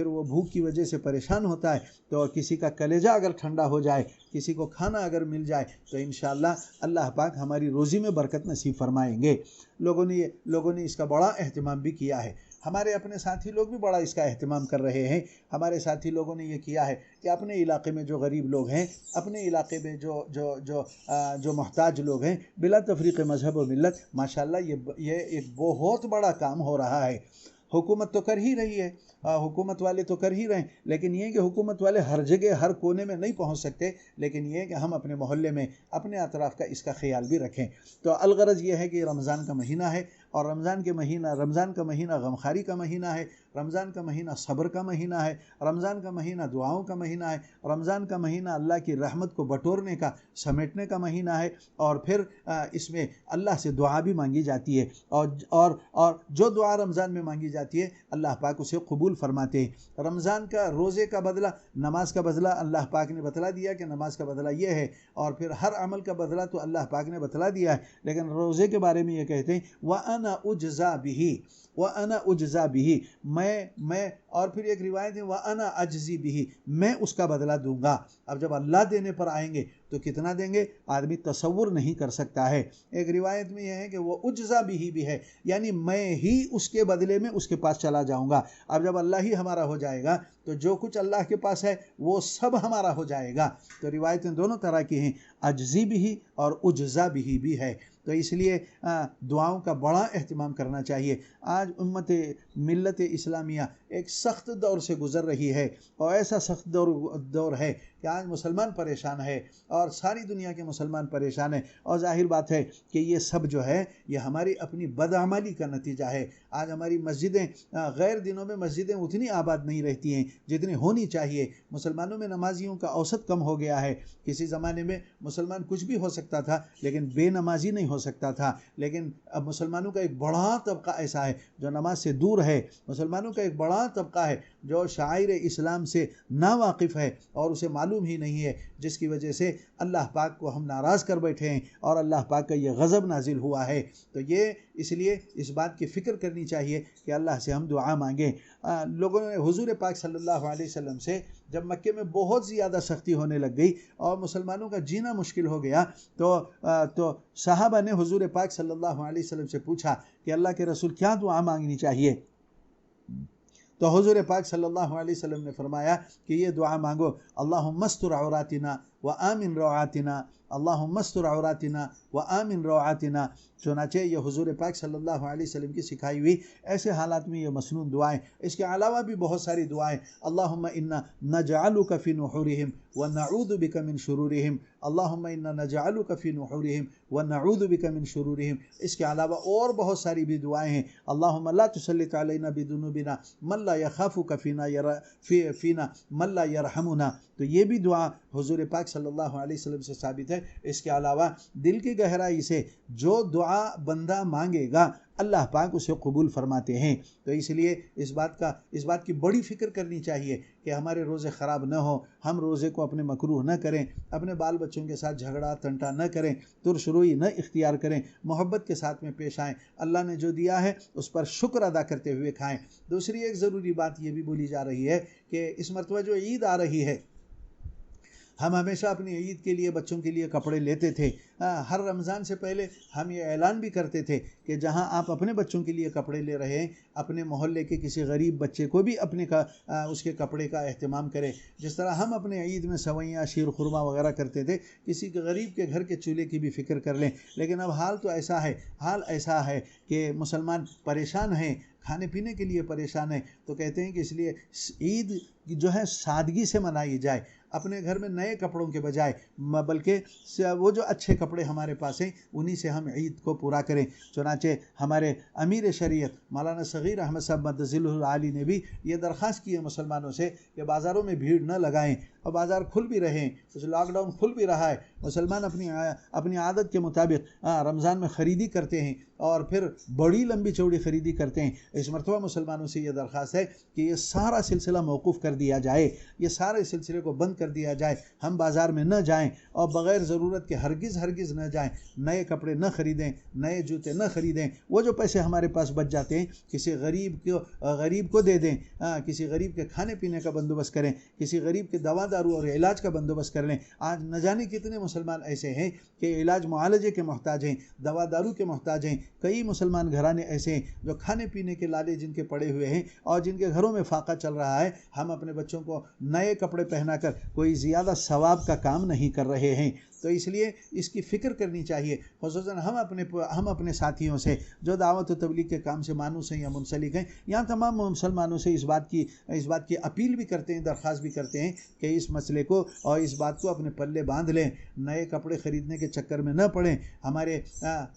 वो भूख की वजह से परेशान होता है। तो किसी का कलेजा अगर ठंडा हो जाए, किसी को खाना अगर मिल जाए तो इंशाअल्लाह अल्लाह पाक हमारी रोज़ी में बरकत नसीब फरमाएंगे। लोगों ने इसका बड़ा अहतमाम भी किया है, हमारे अपने साथी लोग भी बड़ा इसका अहतमाम कर रहे हैं। हमारे साथी लोगों ने ये किया है कि अपने इलाके में जो गरीब लोग हैं, अपने इलाके में जो मोहताज लोग हैं, बिला तफरीक़ मज़हब व मिल्लत, माशाअल्लाह ये एक बहुत बड़ा काम हो रहा है। हुकूमत तो कर ही रही है, हुकूमत वाले तो कर ही रहे हैं, लेकिन ये कि हुकूमत वाले हर जगह हर कोने में नहीं पहुंच सकते, लेकिन ये कि हम अपने मोहल्ले में अपने अतराफ़ का इसका ख्याल भी रखें। तो अलगरज ये है कि रमज़ान का महीना है और रमज़ान का महीना गमखारी का महीना है, रमज़ान का महीना सब्र का महीना है, रमज़ान का महीना दुआओं का महीना है, रमज़ान का महीना अल्लाह की रहमत को बटोरने का, समेटने का महीना है और फिर इसमें अल्लाह से दुआ भी मांगी जाती है और जो दुआ रमज़ान में मांगी जाती है अल्लाह पाक उसे कबूल फरमाते हैं। रमज़ान का रोज़े का बदला, नमाज का बदला अल्लाह पाक ने बतला दिया कि नमाज का बदला ये है और फिर हर अमल का बदला तो अल्लाह पाक ने बतला दिया है। लेकिन रोज़े के बारे में ये कहते हैं व अना उज्ज़ा बिही, मैं और फिर एक रिवायत है व अना अज्ज़ी बिही, मैं उसका बदला दूंगा। अब जब अल्लाह देने पर आएंगे तो कितना देंगे आदमी तसव्वुर नहीं कर सकता है। एक रिवायत में यह है कि वो उज्ज़ा बिही भी है, यानी मैं ही उसके बदले में उसके पास चला जाऊंगा। अब जब अल्लाह ही हमारा हो जाएगा तो जो कुछ अल्लाह के पास है वो सब हमारा हो जाएगा। तो रिवायतें दोनों तरह की हैं, अज्ज़ी बिही और उज्ज़ा बिही भी है। तो इसलिए दुआओं का बड़ा अहतमाम करना चाहिए। आज मिल्लत इस्लामिया एक सख्त दौर से गुज़र रही है, और ऐसा सख्त दौर है कि आज मुसलमान परेशान है और सारी दुनिया के मुसलमान परेशान है। और जाहिर बात है कि ये सब जो है ये हमारी अपनी बदअमली का नतीजा है। आज हमारी मस्जिदें, गैर दिनों में मस्जिदें उतनी आबाद नहीं रहती हैं जितनी होनी चाहिए। मुसलमानों में नमाजियों का औसत कम हो गया है। किसी ज़माने में मुसलमान कुछ भी हो सकता था लेकिन बेनमाजी नहीं हो सकता था, लेकिन अब मुसलमानों का एक बड़ा तबका ऐसा है जो नमाज से दूर है। मुसलमानों का एक बड़ा तबका है जो शाइर इस्लाम से नावाकिफ़ है और उसे मालूम ही नहीं है, जिसकी वजह से अल्लाह पाक को हम नाराज़ कर बैठे हैं और अल्लाह पाक का ये गज़ब नाजिल हुआ है। तो ये इसलिए इस बात की फ़िक्र करनी चाहिए कि अल्लाह से हम दुआ मांगें। लोगों ने हुज़ूर पाक सल्लल्लाहु अलैहि वसल्लम से जब मक्के में बहुत ज़्यादा सख्ती होने लग गई और मुसलमानों का जीना मुश्किल हो गया तो सहाबा ने हुज़ूर पाक सल्लल्लाहु अलैहि वसल्लम से पूछा कि अल्लाह के रसूल क्या दुआ मांगनी चाहिए। तो हुज़ूर पाक सल्लल्लाहु अलैहि वसल्लम ने फरमाया कि ये दुआ मांगो, अल्लाहुम्मा अस्तुर औरातिना व आमिन रौआतिना, अल्लाहुम्मा अस्तुर औरातिना व आमिन रौआतिना। चुनाचे ये हुज़ूर पाक सल्लल्लाहु अलैहि वसल्लम की सिखाई हुई ऐसे हालात में ये मसनून दुआएं। इसके अलावा भी बहुत सारी दुआएं, अल्लाहुम्मा इन्ना नजअलुका फी नुहूरिहिम व नऊदु बिका मिन शुरूरिहिम, अल्लाहुम्मा इन्ना नजअलुका फी नुहूरिहिम व नऊदु बिका मिन शुरूरिहिम। इसके अलावा और बहुत सारी भी दुआएं हैं, अल्लाहुम्मा ला तुसल्लित अलैना बिदुनूबिना मन ला यखाफुका फीना मन ला यरहमुना। तो ये भी दुआ हुज़ूर पाक सल्लल्लाहु अलैहि वसल्लम से साबित है। इसके अलावा दिल की गहराई से जो दुआ बंदा मांगेगा अल्लाह पाक उसे कबूल फरमाते हैं। तो इसलिए इस बात की बड़ी फ़िक्र करनी चाहिए कि हमारे रोज़े ख़राब न हो, हम रोज़े को अपने मकरूह न करें, अपने बाल बच्चों के साथ झगड़ा तंटा न करें, तुरशरोई न इख्तियार करें, मोहब्बत के साथ में पेश आएँ, अल्लाह ने जो दिया है उस पर शुक्र अदा करते हुए खाएँ। दूसरी एक ज़रूरी बात ये भी बोली जा रही है कि इस मरतबा जो ईद आ रही है, हम हमेशा अपनी ईद के लिए बच्चों के लिए कपड़े लेते थे। हर रमज़ान से पहले हम ये ऐलान भी करते थे कि जहां आप अपने बच्चों के लिए कपड़े ले रहे हैं, अपने मोहल्ले के किसी गरीब बच्चे को भी उसके कपड़े का एहतमाम करें। जिस तरह हम अपने ईद में सवैयाँ, शीर खुरमा वगैरह करते थे, किसी के गरीब के घर के चूल्हे की भी फ़िक्र कर लें। लेकिन अब हाल ऐसा है कि मुसलमान परेशान हैं, खाने पीने के लिए परेशान है। तो कहते हैं कि इसलिए ईद जो है सादगी से मनाई जाए, अपने घर में नए कपड़ों के बजाय बल्कि वो जो अच्छे कपड़े हमारे पास हैं उन्हीं से हम ईद को पूरा करें। चुनाचे हमारे अमीर शरीयत मौलाना सगीर अहमद साहब मद्दज़िलहुल आली ने भी ये दरख्वास्त की है मुसलमानों से कि बाज़ारों में भीड़ न लगाएं, और बाज़ार खुल भी रहे हैं, कुछ लॉकडाउन खुल भी रहा है, मुसलमान अपनी आदत के मुताबिक रमज़ान में ख़रीदी करते हैं और फिर बड़ी लंबी चौड़ी ख़रीदी करते हैं। इस मरतबा मुसलमानों से ये दरख्वास्त है कि ये सारा सिलसिला मौकूफ़ कर दिया जाए, ये सारे सिलसिले को बंद कर दिया जाए। हम बाज़ार में न जाएं और बग़ैर ज़रूरत के हरगिज़ न जाएं, नए कपड़े न ख़रीदें, नए जूते न ख़रीदें। वो जो पैसे हमारे पास बच जाते हैं किसी गरीब को दे दें, किसी गरीब के खाने पीने का बंदोबस्त करें, किसी गरीब के दवा दारू और इलाज का बंदोबस्त कर लें। आज न जाने कितने मुसलमान ऐसे हैं कि इलाज मुआलजे के मोहताज हैं, दवा दारू के मोहताज हैं। कई मुसलमान घराने ऐसे हैं जो खाने पीने के लाले जिनके पड़े हुए हैं और जिनके घरों में फाका चल रहा है। हम अपने बच्चों को नए कपड़े पहनाकर कोई ज़्यादा सवाब का काम नहीं कर रहे हैं। तो इसलिए इसकी फ़िक्र करनी चाहिए। ख़ुसूसन हम अपने साथियों से जो दावत व तबलीग के काम से मानूस हैं या मुंसलिक हैं, यहाँ तमाम मुसलमानों से इस बात की अपील भी करते हैं, दरख्वास्त भी करते हैं कि इस मसले को और इस बात को अपने पल्ले बांध लें, नए कपड़े ख़रीदने के चक्कर में न पड़ें।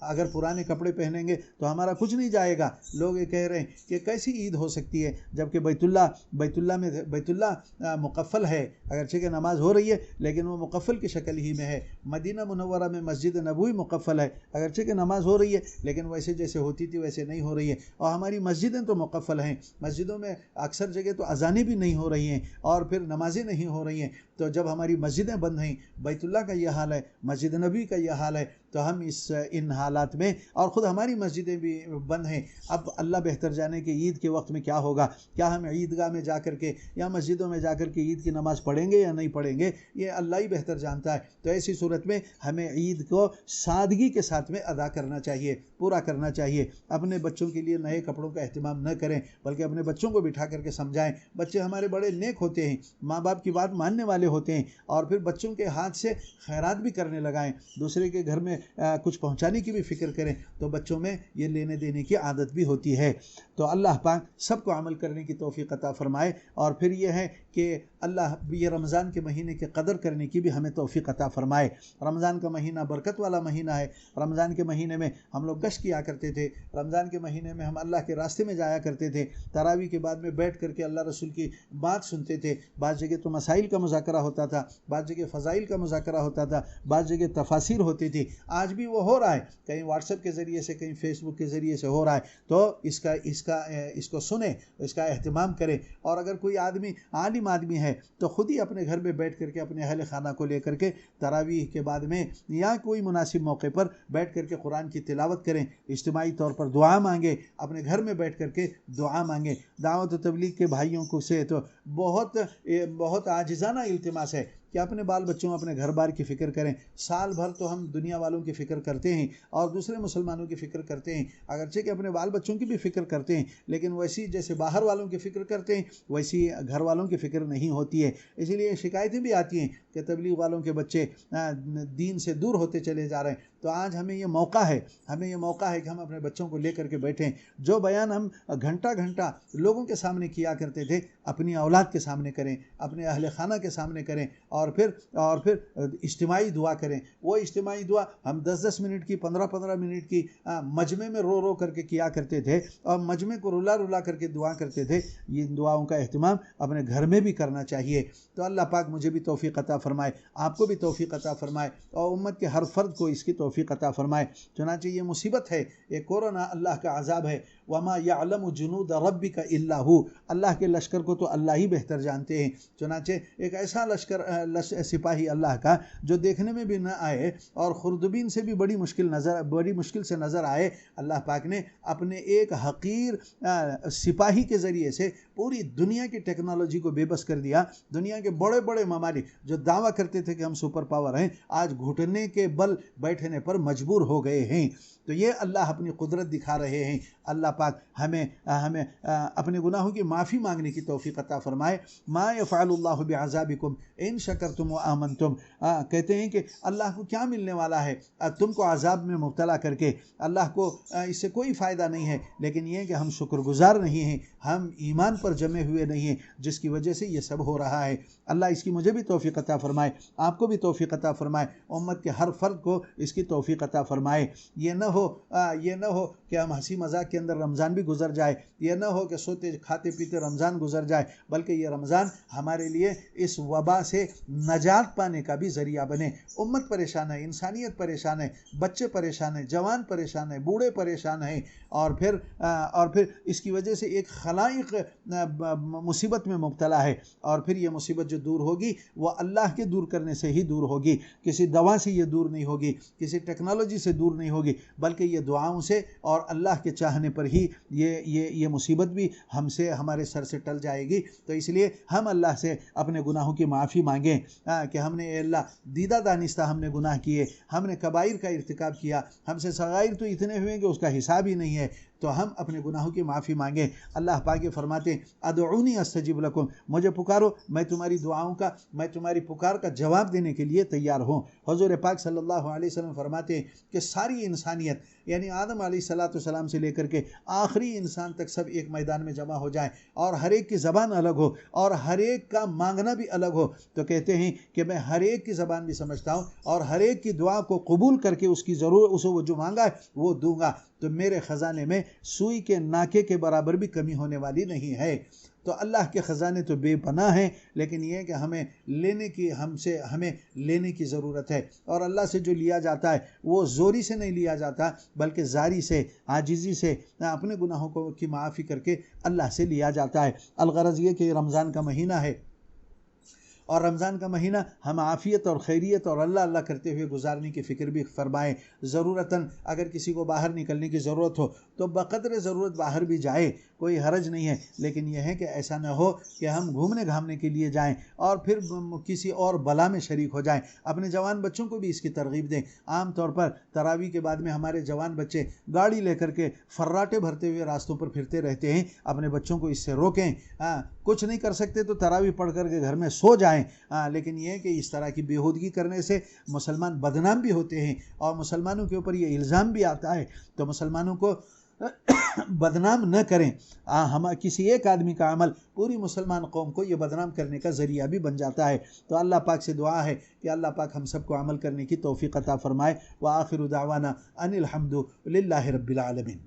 अगर पुराने कपड़े पहनेंगे तो हमारा कुछ नहीं जाएगा। लोग ये कह रहे हैं कि कैसी ईद हो सकती है जबकि बैतुल्ला मुकफ़ल है, अगरचे कि नमाज हो रही है लेकिन वो मुकफ़ल की शक्ल ही में है। मदीना मुनव्वरा में मस्जिद नबवी मुकफ़ल है, अगरचे कि नमाज हो रही है लेकिन वैसे जैसे होती थी वैसे नहीं हो रही है। और हमारी मस्जिदें तो मुकफ़ल हैं, मस्जिदों में अक्सर जगह तो अज़ानें भी नहीं हो रही हैं और फिर नमाजें नहीं हो रही हैं। तो जब हमारी मस्जिदें बंद हैं, बैतुल्ला का यह हाल है, मस्जिद नबी का यह हाल है, तो हम इन हालात में, और ख़ुद हमारी मस्जिदें भी बंद हैं। अब अल्लाह बेहतर जाने कि ईद के वक्त में क्या होगा, क्या हम ईदगाह में जा कर के या मस्जिदों में जा कर के ईद की नमाज़ पढ़ेंगे या नहीं पढ़ेंगे, ये अल्लाह ही बेहतर जानता है। तो ऐसी सूरत में हमें ईद को सादगी के साथ में अदा करना चाहिए, पूरा करना चाहिए। अपने बच्चों के लिए नए कपड़ों का अहतमाम न करें बल्कि अपने बच्चों को बिठा करके समझाएं। बच्चे हमारे बड़े नेक होते हैं, माँ बाप की बात मानने वाले होते हैं, और फिर बच्चों के हाथ से खैरात भी करने लगाएं। दूसरे के घर में में कुछ पहुँचाने की भी फ़िक्र करें तो बच्चों में ये लेने देने की आदत भी होती है। तो अल्लाह पाक सबको अमल करने की तौफ़ीक़ अता फ़रमाए। और फिर ये है कि अल्लाह ये रमज़ान के महीने के कदर करने की भी हमें तौफ़ीक़ अता फ़रमाए। रमज़ान का महीना बरकत वाला महीना है। रमज़ान के महीने में हम लोग गश्त किया करते थे, रमज़ान के महीने में हम अल्लाह के रास्ते में जाया करते थे, तरावी के बाद में बैठ करके अल्लाह रसूल की बात सुनते थे। बाज़ जगह तो मसाइल का मुज़ाकरा होता था, बाज़ जगह फ़ज़ाइल का मुज़ाकरा होता था, बाज़ जगह तफासिर होती थी। आज भी वो हो रहा है, कहीं व्हाट्सएप के ज़रिए से, कहीं फेसबुक के ज़रिए से हो रहा है। तो इसको सुने, इसका एहतमाम करें। और अगर कोई आदमी आलिम आदमी है तो ख़ुद ही अपने घर में बैठ करके अपने अहल खाना को लेकर के तरावीह के बाद में या कोई मुनासिब मौके पर बैठ करके कुरान की तिलावत करें, इज्तिमाई तौर पर दुआ मांगे, अपने घर में बैठ करके दुआ मांगे। दावत व तबलीग के भाइयों को से तो बहुत आजिज़ाना इल्तिमास है कि अपने बाल बच्चों, अपने घर बार की फ़िक्र करें। साल भर तो हम दुनिया वालों की फ़िक्र करते हैं और दूसरे मुसलमानों की फ़िक्र करते हैं, अगरचे कि अपने बाल बच्चों की भी फ़िक्र करते हैं, लेकिन वैसी जैसे बाहर वालों की फ़िक्र करते हैं वैसी घर वालों की फ़िक्र नहीं होती है। इसीलिए शिकायतें भी आती हैं कि तबलीग वालों के बच्चे दीन से दूर होते चले जा रहे हैं। तो आज हमें ये मौका है कि हम अपने बच्चों को लेकर के बैठें। जो बयान हम घंटा घंटा लोगों के सामने किया करते थे, अपनी औलाद के सामने करें, अपने अहल खाना के सामने करें। और फिर इज्तिमाई दुआ करें। वो इज्तिमाई दुआ हम 10-10 मिनट की, 15-15 मिनट की मजमे में रो रो करके किया करते थे और मजमे को रुला रुला करके दुआ करते थे। ये दुआओं का एहतमाम अपने घर में भी करना चाहिए। तो अल्लाह पाक मुझे भी तौफ़ीक़ अता फ़रमाए, आपको भी तौफ़ीक़ अता फ़रमाए और उम्मत के हर फ़र्द को इसकी तौफ़ीक़ अता फ़रमाए। चुनांचे ये मुसीबत है, ये कोरोना अल्लाह का अज़ाब है। वमा यअलमु जुनूद रब्बिका इल्ला हु, अल्लाह के लश्कर को तो अल्लाह ही बेहतर जानते हैं। चुनांचे एक ऐसा सिपाही अल्लाह का जो देखने में भी न आए और खुर्दबीन से भी बड़ी मुश्किल से नज़र आए, अल्लाह पाक ने अपने एक हकीर सिपाही के ज़रिए से पूरी दुनिया की टेक्नोलॉजी को बेबस कर दिया। दुनिया के बड़े बड़े ममालिक जो दावा करते थे कि हम सुपर पावर हैं, आज घुटने के बल बैठने पर मजबूर हो गए हैं। तो ये अल्लाह अपनी कुदरत दिखा रहे हैं। अल्लाह पाक हमें अपने गुनाहों की माफ़ी मांगने की तौफ़ीक़ अता फ़रमाए। मा यफ़अलुल्लाहु बिअज़ाबिकुम इन शकरतुम व आमनतुम, कहते हैं कि अल्लाह को क्या मिलने वाला है तुमको अज़ाब में मुब्तला करके। अल्लाह को इससे कोई फ़ायदा नहीं है, लेकिन यह कि हम शुक्रगुज़ार नहीं हैं, हम ईमान पर जमे हुए नहीं हैं, जिसकी वजह से ये सब हो रहा है। अल्लाह इसकी मुझे भी तौफ़ीक़ अता फ़रमाए, आपको भी तौफ़ीक़ अता फ़रमाए, उम्मत के हर फ़र्द को इसकी तौफ़ीक़ अता फ़रमाए। ये न हो कि हम हंसी मजाक के अंदर रमज़ान भी गुजर जाए, ये न हो कि सोते खाते पीते रमज़ान गुजर जाए, बल्कि ये रमज़ान हमारे लिए इस वबा से नजात पाने का भी ज़रिया बने। उम्मत परेशान है, इंसानियत परेशान है, बच्चे परेशान हैं, जवान परेशान है, बूढ़े परेशान हैं, और फिर इसकी वजह से एक खलाइक मुसीबत में मुब्तला है। और फिर ये मुसीबत जो दूर होगी वो अल्लाह के दूर करने से ही दूर होगी, किसी दवा से ये दूर नहीं होगी, किसी टेक्नोलॉजी से दूर नहीं होगी, बल्कि ये दुआओं से और अल्लाह के चाहने पर ही ये मुसीबत भी हमसे, हमारे सर से टल जाएगी। तो इसलिए हम अल्लाह से अपने गुनाहों की माफ़ी मांगें कि हमने अल्लाह दीदा दानिस्ता हमने गुनाह किए, हमने कबाइर का इर्तिकाब किया, हमसे सगाइर तो इतने हुए कि उसका हिसाब ही नहीं है। तो हम अपने गुनाहों की माफ़ी मांगें। अल्लाह पाक फरमाते हैं अदऊनी अस्तजिब लकुम, मुझे पुकारो मैं तुम्हारी दुआओं का, मैं तुम्हारी पुकार का जवाब देने के लिए तैयार हूँ। हुज़ूर पाक सल्लल्लाहु अलैहि वसल्लम फरमाते हैं कि सारी इंसानियत यानी आदम अलैहिस्सलाम से लेकर के आखिरी इंसान तक सब एक मैदान में जमा हो जाए और हर एक की ज़बान अलग हो और हर एक का मांगना भी अलग हो। तो कहते हैं कि मैं हर एक की ज़बान भी समझता हूँ और हर एक की दुआ को कबूल करके उसकी ज़रूर उसे वो जो मांगा है वो दूंगा। तो मेरे ख़जाने में सुई के नाके के बराबर भी कमी होने वाली नहीं है। तो अल्लाह के ख़जाने तो बेपनाह हैं, लेकिन यह कि हमें लेने की ज़रूरत है। और अल्लाह से जो लिया जाता है वो ज़ोरी से नहीं लिया जाता, बल्कि ज़ारी से, आजिज़ी से, अपने गुनाहों की माफ़ी करके अल्लाह से लिया जाता है। अलगरज़ ये कि रमज़ान का महीना है और रमज़ान का महीना हम आफ़ियत और खैरियत और अल्लाह अल्लाह करते हुए गुजारने की फ़िक्र भी फरमाएँ। ज़रूरतन अगर किसी को बाहर निकलने की ज़रूरत हो तो बक़द्र ज़रूरत बाहर भी जाए, कोई हरज नहीं है। लेकिन यह है कि ऐसा न हो कि हम घूमने घामने के लिए जाएं और फिर किसी और बला में शरीक हो जाएं। अपने जवान बच्चों को भी इसकी तरगीब दें। आम तौर पर तरावी के बाद में हमारे जवान बच्चे गाड़ी लेकर के फर्राटे भरते हुए रास्तों पर फिरते रहते हैं। अपने बच्चों को इससे रोकें। कुछ नहीं कर सकते तो तरावी पढ़ कर के घर में सो जाएं, जाएं। लेकिन ये है कि इस तरह की बेहूदगी करने से मुसलमान बदनाम भी होते हैं और मुसलमानों के ऊपर ये इल्ज़ाम भी आता है। तो मुसलमानों को बदनाम न करें। हम किसी एक आदमी का अमल पूरी मुसलमान कौम को ये बदनाम करने का ज़रिया भी बन जाता है। तो अल्लाह पाक से दुआ है कि अल्लाह पाक हम सबको अमल करने की तौफीक अता फरमाए। व आखिरु दावाना अनिल हम्दुलिल्लाहि रब्बिल आलमीन।